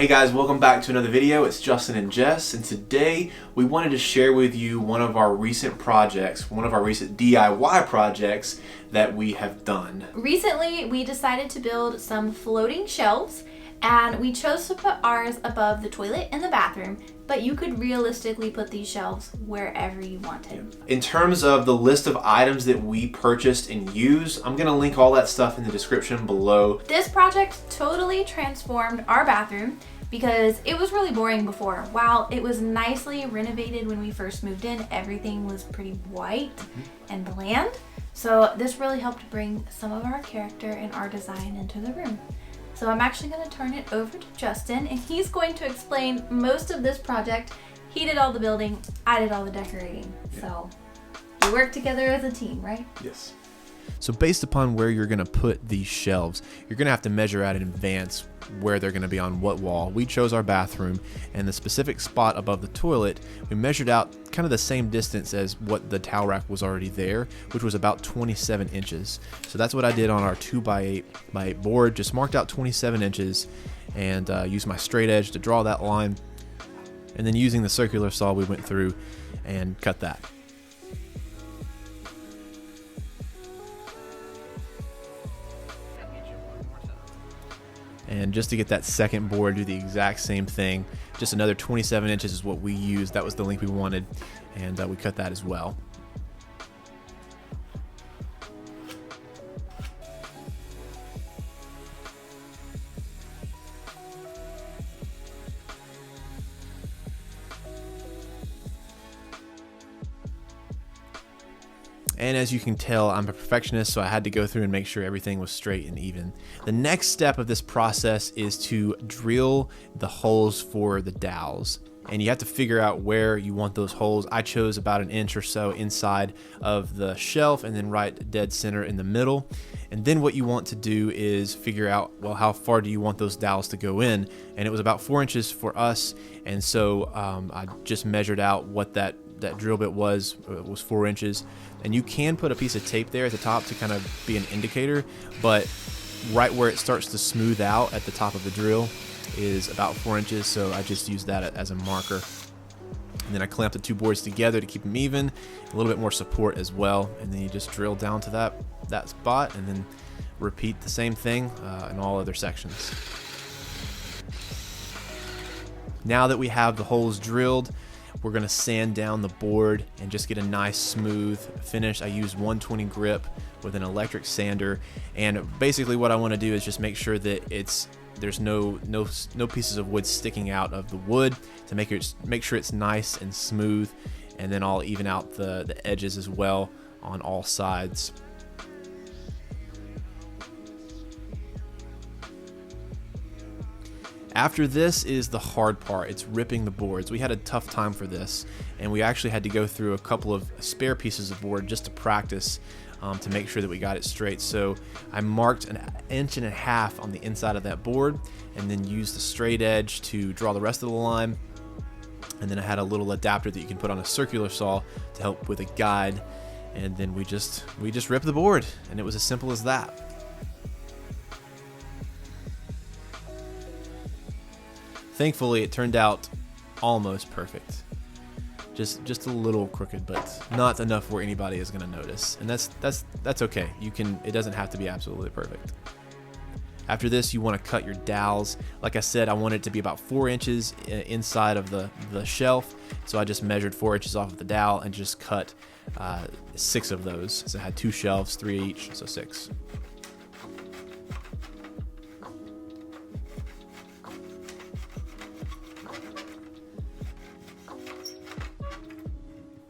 Hey guys, welcome back to another video. It's Justin and Jess, and today we wanted to share with you one of our recent projects, one of our recent DIY projects that we have done. Recently, we decided to build some floating shelves, and we chose to put ours above the toilet and the bathroom, but you could realistically put these shelves wherever you wanted. In terms of the list of items that we purchased and used, I'm gonna link all that stuff in the description below. This project totally transformed our bathroom because it was really boring before. While it was nicely renovated when we first moved in, everything was pretty white and bland. So this really helped bring some of our character and our design into the room. So I'm actually going to turn it over to Justin, and he's going to explain most of this project. He did all the building, I did all the decorating. So we work together as a team, right? Yes. So based upon where you're going to put these shelves, you're going to have to measure out in advance where they're going to be on what wall. We chose our bathroom, and the specific spot above the toilet, we measured out kind of the same distance as what the towel rack was already there, which was about 27 inches. So that's what I did on our 2x8 board, just marked out 27 inches and used my straight edge to draw that line. And then using the circular saw, we went through and cut that. And just to get that second board, do the exact same thing. Just another 27 inches is what we used. That was the length we wanted, and we cut that as well. And as you can tell, I'm a perfectionist, so I had to go through and make sure everything was straight and even. The next step of this process is to drill the holes for the dowels. And you have to figure out where you want those holes. I chose about 1 inch or so inside of the shelf, and then right dead center in the middle. And then what you want to do is figure out, well, how far do you want those dowels to go in? And it was about 4 inches for us. And so I just measured out what that drill bit was 4 inches. And you can put a piece of tape there at the top to kind of be an indicator, but right where it starts to smooth out at the top of the drill is about 4 inches, so I just used that as a marker. And then I clamped the two boards together to keep them even, a little bit more support as well, and then you just drill down to that spot and then repeat the same thing in all other sections. Now that we have the holes drilled, we're going to sand down the board and just get a nice smooth finish. I used 120 grip with an electric sander, and basically what I want to do is just make sure that there's no pieces of wood sticking out of the wood to make sure it's nice and smooth, and then I'll even out the edges as well on all sides. After this is the hard part. It's ripping the boards. We had a tough time for this, and we actually had to go through a couple of spare pieces of board just to practice to make sure that we got it straight. So I marked 1.5 inches on the inside of that board, and then used the straight edge to draw the rest of the line. And then I had a little adapter that you can put on a circular saw to help with a guide. And then we just ripped the board, and it was as simple as that. Thankfully, it turned out almost perfect. Just a little crooked, but not enough where anybody is going to notice. And that's okay. It doesn't have to be absolutely perfect. After this, you want to cut your dowels. Like I said, I want it to be about 4 inches inside of the shelf. So I just measured 4 inches off of the dowel and just cut 6 of those. So I had 2 shelves, 3 each, so 6.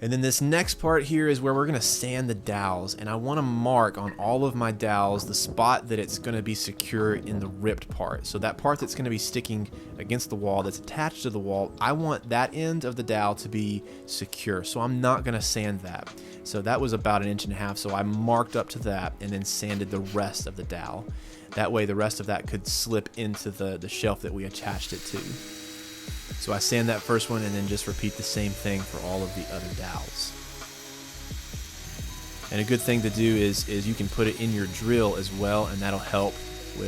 And then this next part here is where we're going to sand the dowels, and I want to mark on all of my dowels the spot that it's going to be secure in the ripped part. So that part that's going to be sticking against the wall, that's attached to the wall, I want that end of the dowel to be secure, so I'm not going to sand that. So that was about 1.5 inches, so I marked up to that and then sanded the rest of the dowel. That way the rest of that could slip into the shelf that we attached it to. So I sand that first one and then just repeat the same thing for all of the other dowels. And a good thing to do is you can put it in your drill as well, and that'll help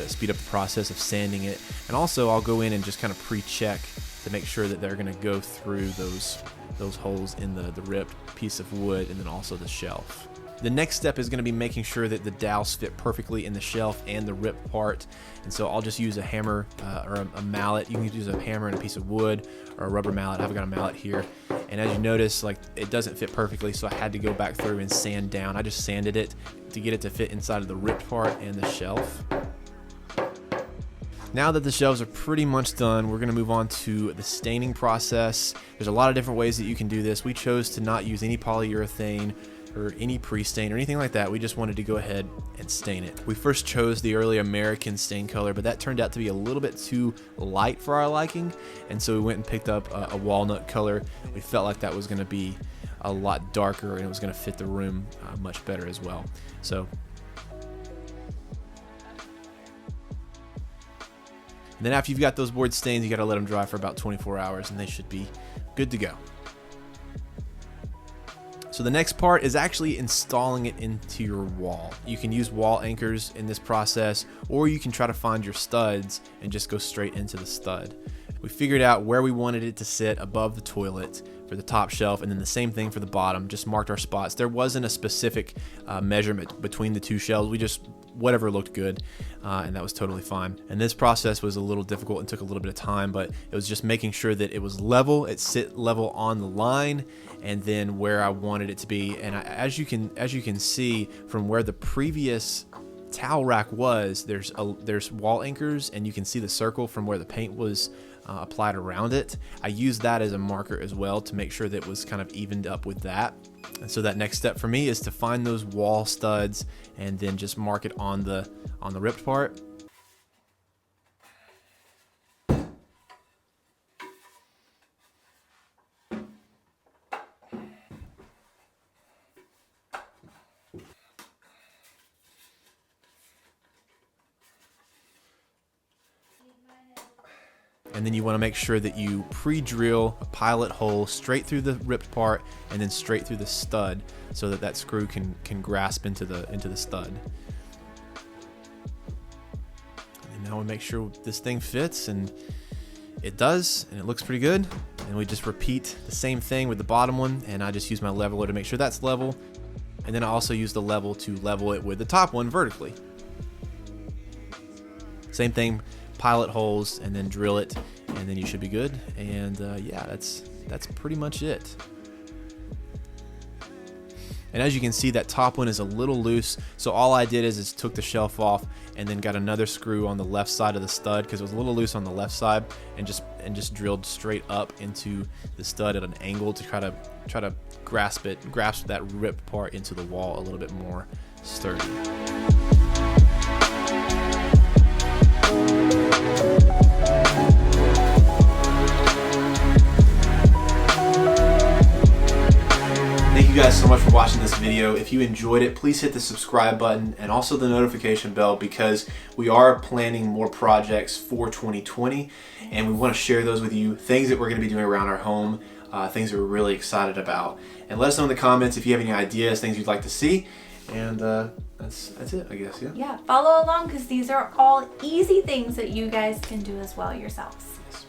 speed up the process of sanding it. And also I'll go in and just kind of pre-check to make sure that they're going to go through those holes in the ripped piece of wood and then also the shelf. The next step is going to be making sure that the dowels fit perfectly in the shelf and the ripped part. And so I'll just use a hammer or a mallet. You can use a hammer and a piece of wood or a rubber mallet. I've got a mallet here. And as you notice, like, it doesn't fit perfectly, so I had to go back through and sand down. I just sanded it to get it to fit inside of the ripped part and the shelf. Now that the shelves are pretty much done, we're going to move on to the staining process. There's a lot of different ways that you can do this. We chose to not use any polyurethane or any pre-stain or anything like that. We just wanted to go ahead and stain it. We first chose the early American stain color, but that turned out to be a little bit too light for our liking, and so we went and picked up a walnut color. We felt like that was going to be a lot darker and it was going to fit the room much better as well. So then after you've got those boards stained, you got to let them dry for about 24 hours and they should be good to go. So the next part is actually installing it into your wall. You can use wall anchors in this process, or you can try to find your studs and just go straight into the stud. We figured out where we wanted it to sit above the toilet for the top shelf, and then the same thing for the bottom. Just marked our spots. There wasn't a specific measurement between the two shelves. We just, whatever looked good, and that was totally fine. And this process was a little difficult and took a little bit of time, but it was just making sure that it was level, it sit level on the line, and then where I wanted it to be. And as you can see from where the previous towel rack was, there's wall anchors, and you can see the circle from where the paint was applied around it. I used that as a marker as well to make sure that it was kind of evened up with that. And so that next step for me is to find those wall studs and then just mark it on the ripped part. And then you want to make sure that you pre-drill a pilot hole straight through the ripped part and then straight through the stud so that that screw can grasp into the stud. And now we make sure this thing fits, and it does, and it looks pretty good. And we just repeat the same thing with the bottom one, and I just use my leveler to make sure that's level. And then I also use the level to level it with the top one vertically. Same thing. Pilot holes and then drill it, and then you should be good. And yeah, that's pretty much it. And as you can see, that top one is a little loose, so all I did is took the shelf off and then got another screw on the left side of the stud because it was a little loose on the left side, and just drilled straight up into the stud at an angle to try to grasp that ripped part into the wall a little bit more sturdy. Thank you guys so much for watching this video. If you enjoyed it, please hit the subscribe button and also the notification bell, because we are planning more projects for 2020 and we want to share those with you, things that we're going to be doing around our home, things that we're really excited about. And let us know in the comments if you have any ideas, things you'd like to see. And that's it, I guess. Yeah, follow along because these are all easy things that you guys can do as well yourselves. Yes.